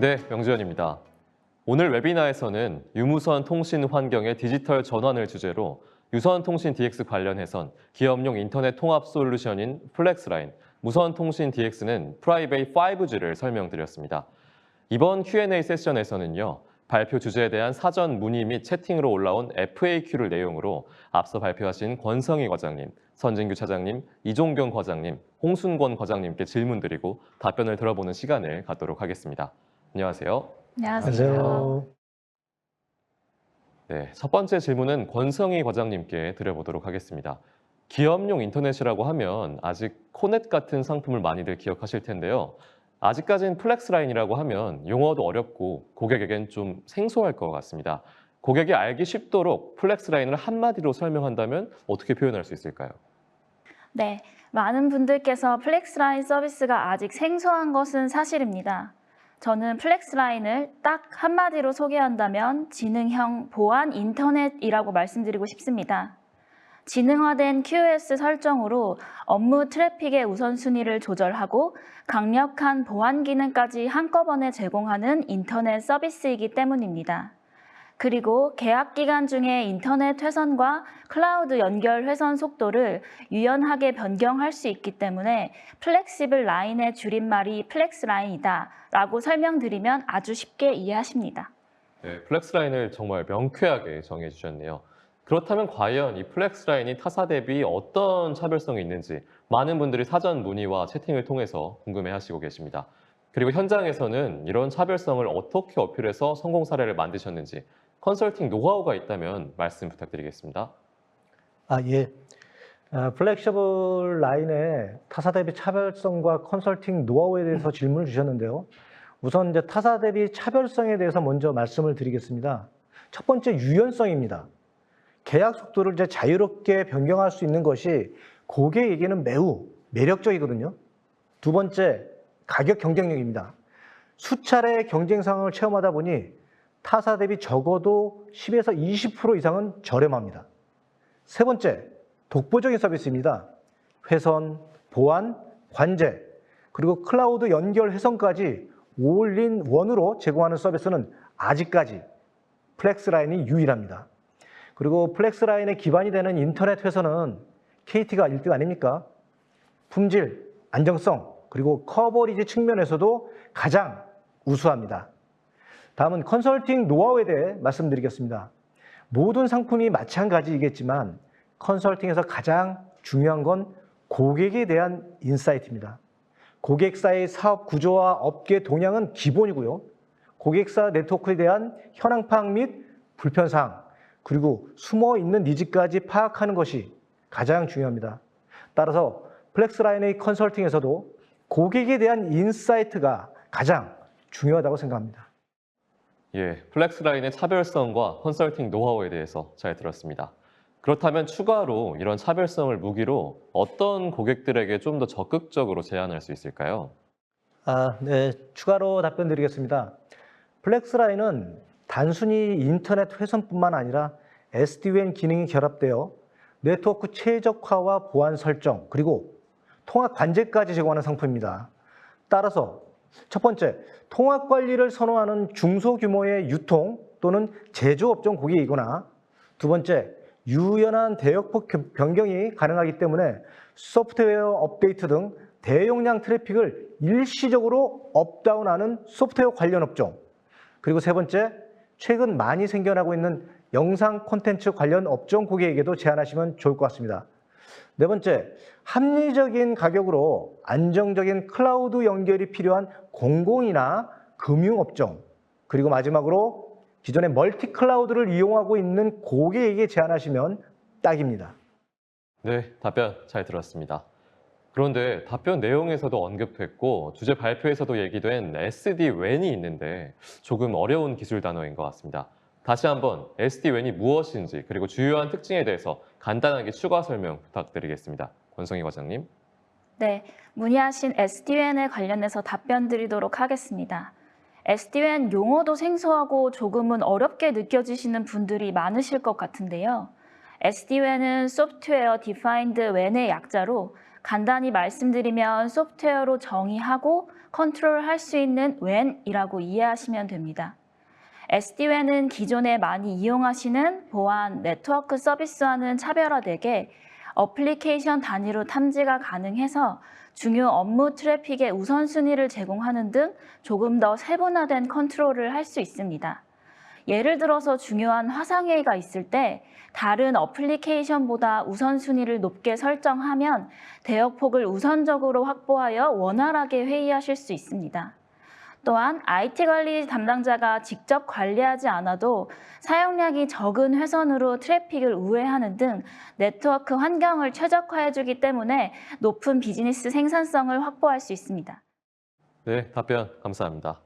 네, 명주현입니다. 오늘 웨비나에서는 유무선 통신 환경의 디지털 전환을 주제로 유선 통신 DX 관련해선 기업용 인터넷 통합 솔루션인 플렉스라인, 무선 통신 DX는 프라이베이 5G를 설명드렸습니다. 이번 Q&A 세션에서는요, 발표 주제에 대한 사전 문의 및 채팅으로 올라온 FAQ를 내용으로 앞서 발표하신 권성희 과장님, 선진규 차장님, 이종경 과장님, 홍순권 과장님께 질문드리고 답변을 들어보는 시간을 갖도록 하겠습니다. 안녕하세요. 안녕하세요. 네, 첫 번째 질문은 권성희 과장님께 드려보도록 하겠습니다. 기업용 인터넷이라고 하면 아직 코넷 같은 상품을 많이들 기억하실 텐데요. 아직까지는 플렉스라인이라고 하면 용어도 어렵고 고객에겐 좀 생소할 것 같습니다. 고객이 알기 쉽도록 플렉스라인을 한마디로 설명한다면 어떻게 표현할 수 있을까요? 네, 많은 분들께서 플렉스라인 서비스가 아직 생소한 것은 사실입니다. 저는 플렉스라인을 딱 한마디로 소개한다면 지능형 보안 인터넷이라고 말씀드리고 싶습니다. 지능화된 QoS 설정으로 업무 트래픽의 우선순위를 조절하고 강력한 보안 기능까지 한꺼번에 제공하는 인터넷 서비스이기 때문입니다. 그리고 계약 기간 중에 인터넷 회선과 클라우드 연결 회선 속도를 유연하게 변경할 수 있기 때문에 플렉시블 라인의 줄임말이 플렉스라인이다 라고 설명드리면 아주 쉽게 이해하십니다. 네, 플렉스라인을 정말 명쾌하게 정해 주셨네요. 그렇다면 과연 이 플렉스라인이 타사 대비 어떤 차별성이 있는지 많은 분들이 사전 문의와 채팅을 통해서 궁금해하시고 계십니다. 그리고 현장에서는 이런 차별성을 어떻게 어필해서 성공 사례를 만드셨는지 컨설팅 노하우가 있다면 말씀 부탁드리겠습니다. 예. 플렉시블 라인의 타사 대비 차별성과 컨설팅 노하우에 대해서 질문을 주셨는데요. 우선 이제 타사 대비 차별성에 대해서 먼저 말씀을 드리겠습니다. 첫 번째 유연성입니다. 계약 속도를 이제 자유롭게 변경할 수 있는 것이 고객에게는 매우 매력적이거든요. 두 번째, 가격 경쟁력입니다. 수차례 경쟁 상황을 체험하다 보니 타사 대비 적어도 10에서 20% 이상은 저렴합니다. 세 번째, 독보적인 서비스입니다. 회선, 보안, 관제, 그리고 클라우드 연결 회선까지 올인 원으로 제공하는 서비스는 아직까지 플렉스라인이 유일합니다. 그리고 플렉스라인의 기반이 되는 인터넷 회선은 KT가 1등 아닙니까? 품질, 안정성, 그리고 커버리지 측면에서도 가장 우수합니다. 다음은 컨설팅 노하우에 대해 말씀드리겠습니다. 모든 상품이 마찬가지이겠지만 컨설팅에서 가장 중요한 건 고객에 대한 인사이트입니다. 고객사의 사업 구조와 업계 동향은 기본이고요. 고객사 네트워크에 대한 현황 파악 및 불편사항, 그리고 숨어있는 니즈까지 파악하는 것이 가장 중요합니다. 따라서 플렉스라인의 컨설팅에서도 고객에 대한 인사이트가 가장 중요하다고 생각합니다. 예, 플렉스라인의 차별성과 컨설팅 노하우에 대해서 잘 들었습니다. 그렇다면 추가로 이런 차별성을 무기로 어떤 고객들에게 좀 더 적극적으로 제안할 수 있을까요? 네, 추가로 답변 드리겠습니다. 플렉스라인은 단순히 인터넷 회선뿐만 아니라 SD-WAN 기능이 결합되어 네트워크 최적화와 보안 설정, 그리고 통합 관제까지 제공하는 상품입니다. 따라서 첫 번째, 통합 관리를 선호하는 중소규모의 유통 또는 제조업종 고객이거나 두 번째, 유연한 대역폭 변경이 가능하기 때문에 소프트웨어 업데이트 등 대용량 트래픽을 일시적으로 업다운하는 소프트웨어 관련 업종, 그리고 세 번째, 최근 많이 생겨나고 있는 영상 콘텐츠 관련 업종 고객에게도 제안하시면 좋을 것 같습니다. 네 번째, 합리적인 가격으로 안정적인 클라우드 연결이 필요한 공공이나 금융업종, 그리고 마지막으로 기존의 멀티 클라우드를 이용하고 있는 고객에게 제안하시면 딱입니다. 네, 답변 잘 들었습니다. 그런데 답변 내용에서도 언급했고 주제 발표에서도 얘기된 SD-WAN이 있는데 조금 어려운 기술 단어인 것 같습니다. 다시 한번 SD-WAN이 무엇인지 그리고 주요한 특징에 대해서 간단하게 추가 설명 부탁드리겠습니다. 권성희 과장님. 네, 문의하신 SD-WAN에 관련해서 답변 드리도록 하겠습니다. SD-WAN 용어도 생소하고 조금은 어렵게 느껴지시는 분들이 많으실 것 같은데요. SD-WAN은 소프트웨어 디파인드 WAN의 약자로 간단히 말씀드리면 소프트웨어로 정의하고 컨트롤할 수 있는 WAN이라고 이해하시면 됩니다. SD-WAN은 기존에 많이 이용하시는 보안 네트워크 서비스와는 차별화되게 어플리케이션 단위로 탐지가 가능해서 중요 업무 트래픽의 우선순위를 제공하는 등 조금 더 세분화된 컨트롤을 할 수 있습니다. 예를 들어서 중요한 화상회의가 있을 때 다른 어플리케이션보다 우선순위를 높게 설정하면 대역폭을 우선적으로 확보하여 원활하게 회의하실 수 있습니다. 또한 IT 관리 담당자가 직접 관리하지 않아도 사용량이 적은 회선으로 트래픽을 우회하는 등 네트워크 환경을 최적화해주기 때문에 높은 비즈니스 생산성을 확보할 수 있습니다. 네, 답변 감사합니다.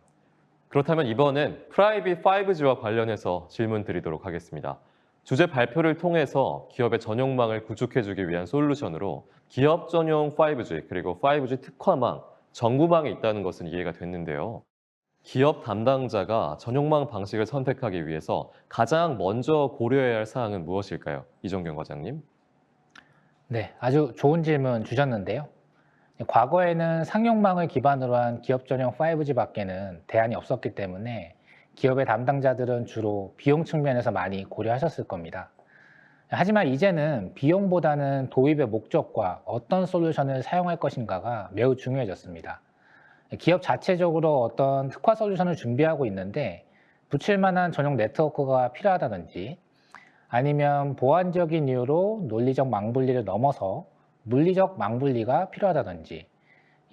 그렇다면 이번엔 프라이빗 5G와 관련해서 질문 드리도록 하겠습니다. 주제 발표를 통해서 기업의 전용망을 구축해주기 위한 솔루션으로 기업 전용 5G 그리고 5G 특화망, 정부망이 있다는 것은 이해가 됐는데요. 기업 담당자가 전용망 방식을 선택하기 위해서 가장 먼저 고려해야 할 사항은 무엇일까요? 이종경 과장님. 네, 아주 좋은 질문 주셨는데요. 과거에는 상용망을 기반으로 한 기업 전용 5G밖에는 대안이 없었기 때문에 기업의 담당자들은 주로 비용 측면에서 많이 고려하셨을 겁니다. 하지만 이제는 비용보다는 도입의 목적과 어떤 솔루션을 사용할 것인가가 매우 중요해졌습니다. 기업 자체적으로 어떤 특화 솔루션을 준비하고 있는데 붙일 만한 전용 네트워크가 필요하다든지 아니면 보안적인 이유로 논리적 망분리를 넘어서 물리적 망분리가 필요하다든지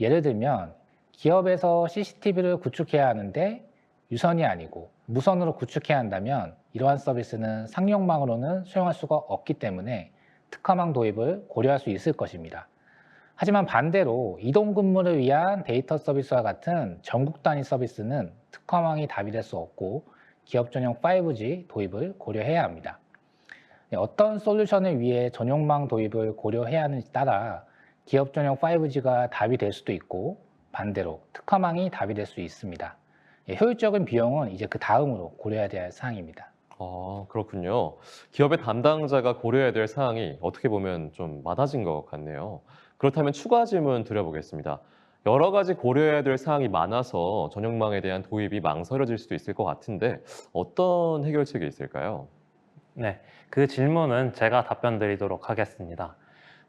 예를 들면 기업에서 CCTV를 구축해야 하는데 유선이 아니고 무선으로 구축해야 한다면 이러한 서비스는 상용망으로는 수용할 수가 없기 때문에 특화망 도입을 고려할 수 있을 것입니다. 하지만 반대로 이동 근무를 위한 데이터 서비스와 같은 전국 단위 서비스는 특화망이 답이 될 수 없고 기업 전용 5G 도입을 고려해야 합니다. 어떤 솔루션을 위해 전용망 도입을 고려해야 하는지 따라 기업 전용 5G가 답이 될 수도 있고 반대로 특화망이 답이 될 수 있습니다. 효율적인 비용은 이제 그 다음으로 고려해야 될 사항입니다. 그렇군요. 기업의 담당자가 고려해야 될 사항이 어떻게 보면 좀 많아진 것 같네요. 그렇다면 추가 질문 드려보겠습니다. 여러 가지 고려해야 될 사항이 많아서 전용망에 대한 도입이 망설여질 수도 있을 것 같은데 어떤 해결책이 있을까요? 네, 그 질문은 제가 답변 드리도록 하겠습니다.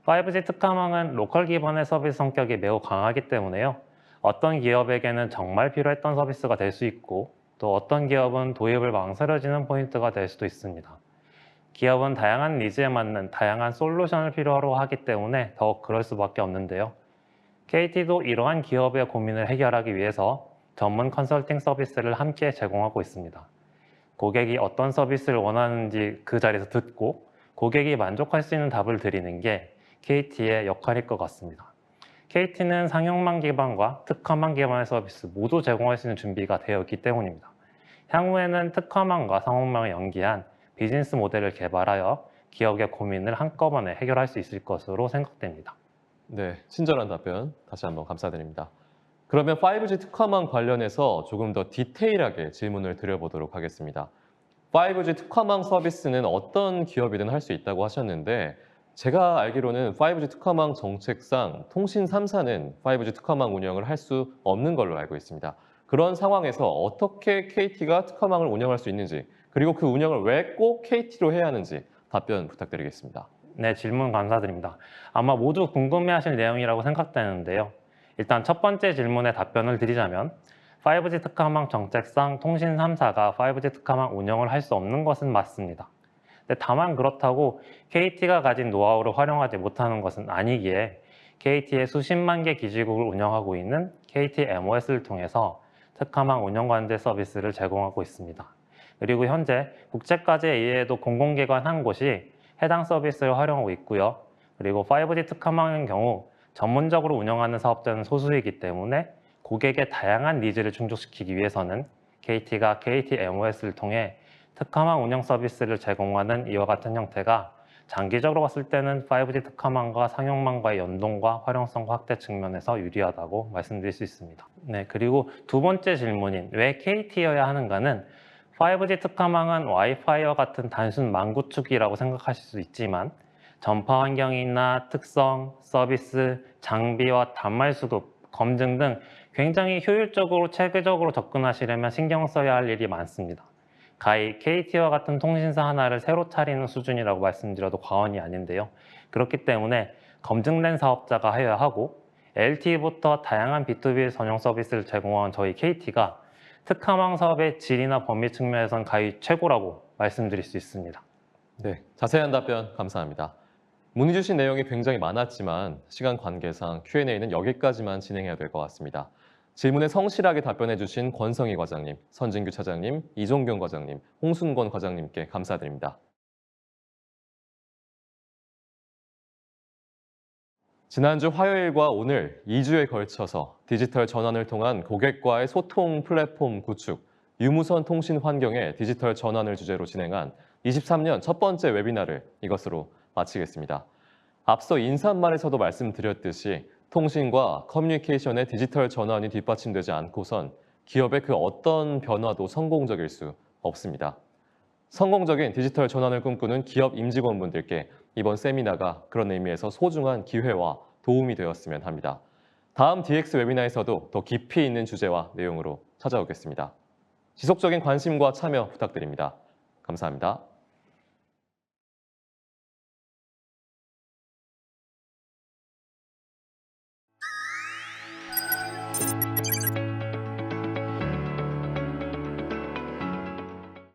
5G 특화망은 로컬 기반의 서비스 성격이 매우 강하기 때문에요. 어떤 기업에게는 정말 필요했던 서비스가 될 수 있고 또 어떤 기업은 도입을 망설여지는 포인트가 될 수도 있습니다. 기업은 다양한 니즈에 맞는 다양한 솔루션을 필요로 하기 때문에 더욱 그럴 수밖에 없는데요. KT도 이러한 기업의 고민을 해결하기 위해서 전문 컨설팅 서비스를 함께 제공하고 있습니다. 고객이 어떤 서비스를 원하는지 그 자리에서 듣고 고객이 만족할 수 있는 답을 드리는 게 KT의 역할일 것 같습니다. KT는 상용망 기반과 특화망 기반의 서비스 모두 제공할 수 있는 준비가 되어 있기 때문입니다. 향후에는 특화망과 상용망을 연계한 비즈니스 모델을 개발하여 기업의 고민을 한꺼번에 해결할 수 있을 것으로 생각됩니다. 네, 친절한 답변 다시 한번 감사드립니다. 그러면 5G 특화망 관련해서 조금 더 디테일하게 질문을 드려보도록 하겠습니다. 5G 특화망 서비스는 어떤 기업이든 할 수 있다고 하셨는데 제가 알기로는 5G 특화망 정책상 통신 3사는 5G 특화망 운영을 할 수 없는 걸로 알고 있습니다. 그런 상황에서 어떻게 KT가 특화망을 운영할 수 있는지 그리고 그 운영을 왜 꼭 KT로 해야 하는지 답변 부탁드리겠습니다. 네, 질문 감사드립니다. 아마 모두 궁금해하실 내용이라고 생각되는데요. 일단 첫 번째 질문에 답변을 드리자면 5G 특화망 정책상 통신 3사가 5G 특화망 운영을 할 수 없는 것은 맞습니다. 근데 다만 그렇다고 KT가 가진 노하우를 활용하지 못하는 것은 아니기에 KT의 수십만 개 기지국을 운영하고 있는 KT MOS를 통해서 특화망 운영 관제 서비스를 제공하고 있습니다. 그리고 현재 국제과제 이외에도 공공기관 한 곳이 해당 서비스를 활용하고 있고요. 그리고 5G 특화망의 경우 전문적으로 운영하는 사업자는 소수이기 때문에 고객의 다양한 니즈를 충족시키기 위해서는 KT가 KT MOS를 통해 특화망 운영 서비스를 제공하는 이와 같은 형태가 장기적으로 봤을 때는 5G 특화망과 상용망과의 연동과 활용성 확대 측면에서 유리하다고 말씀드릴 수 있습니다. 네, 그리고 두 번째 질문인 왜 KT여야 하는가는 5G 특화망은 와이파이와 같은 단순 망 구축이라고 생각하실 수 있지만 전파 환경이나 특성, 서비스, 장비와 단말 수급, 검증 등 굉장히 효율적으로 체계적으로 접근하시려면 신경 써야 할 일이 많습니다. 가히 KT와 같은 통신사 하나를 새로 차리는 수준이라고 말씀드려도 과언이 아닌데요. 그렇기 때문에 검증된 사업자가 하여야 하고 LTE부터 다양한 B2B 전용 서비스를 제공한 저희 KT가 특화망 사업의 질이나 범위 측면에선 가히 최고라고 말씀드릴 수 있습니다. 네, 자세한 답변 감사합니다. 문의 주신 내용이 굉장히 많았지만 시간 관계상 Q&A는 여기까지만 진행해야 될 것 같습니다. 질문에 성실하게 답변해 주신 권성희 과장님, 선진규 차장님, 이종경 과장님, 홍순권 과장님께 감사드립니다. 지난주 화요일과 오늘 2주에 걸쳐서 디지털 전환을 통한 고객과의 소통 플랫폼 구축, 유무선 통신 환경의 디지털 전환을 주제로 진행한 23년 첫 번째 웨비나를 이것으로 마치겠습니다. 앞서 인사말에서도 말씀드렸듯이 통신과 커뮤니케이션의 디지털 전환이 뒷받침되지 않고선 기업의 그 어떤 변화도 성공적일 수 없습니다. 성공적인 디지털 전환을 꿈꾸는 기업 임직원분들께 이번 세미나가 그런 의미에서 소중한 기회와 도움이 되었으면 합니다. 다음 DX 웨비나에서도 더 깊이 있는 주제와 내용으로 찾아오겠습니다. 지속적인 관심과 참여 부탁드립니다. 감사합니다.